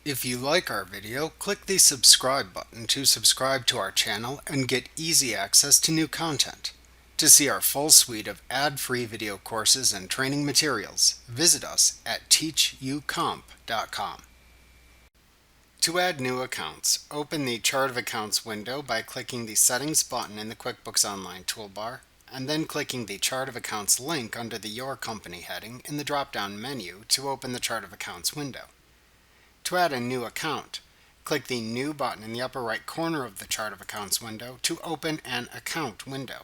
If you like our video, click the subscribe button to subscribe to our channel and get easy access to new content. To see our full suite of ad-free video courses and training materials, visit us at teachucomp.com. To add new accounts, open the Chart of Accounts window by clicking the Settings button in the QuickBooks Online toolbar, and then clicking the Chart of Accounts link under the Your Company heading in the drop-down menu to open the Chart of Accounts window. To add a new account, click the New button in the upper right corner of the Chart of Accounts window to open an account window.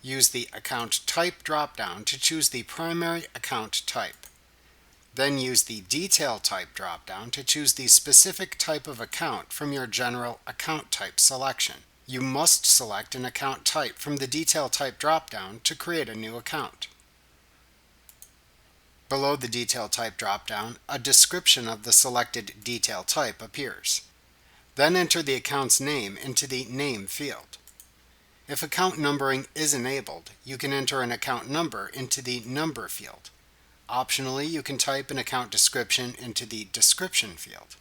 Use the Account Type drop-down to choose the primary account type. Then use the Detail Type drop-down to choose the specific type of account from your general account type selection. You must select an account type from the Detail Type drop-down to create a new account. Below the Detail Type drop-down, a description of the selected detail type appears. Then enter the account's name into the Name field. If account numbering is enabled, you can enter an account number into the Number field. Optionally, you can type an account description into the Description field.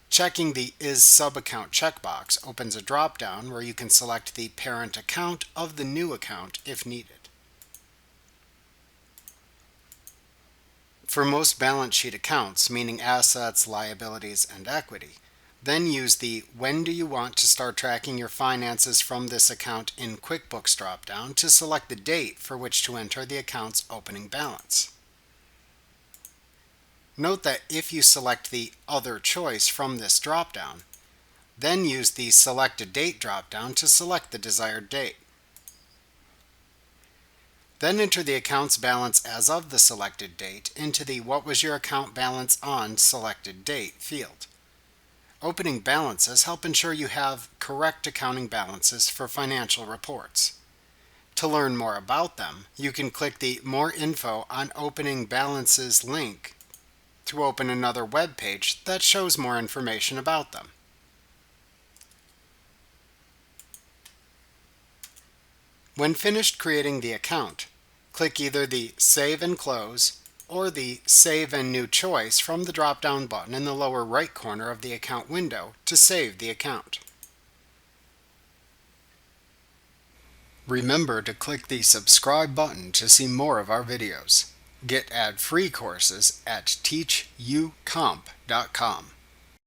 Checking the Is Sub-Account checkbox opens a drop-down where you can select the parent account of the new account if needed. For most balance sheet accounts, meaning assets, liabilities, and equity, then use the When do you want to start tracking your finances from this account in QuickBooks drop-down to select the date for which to enter the account's opening balance. Note that if you select the Other choice from this drop-down, then use the Select a Date drop-down to select the desired date. Then enter the account's balance as of the selected date into the What was your account balance on selected date field. Opening balances help ensure you have correct accounting balances for financial reports. To learn more about them, you can click the More Info on Opening Balances link to open another web page that shows more information about them. When finished creating the account, click either the Save and Close or the Save and New choice from the drop-down button in the lower right corner of the account window to save the account. Remember to click the subscribe button to see more of our videos. Get ad-free courses at teachucomp.com.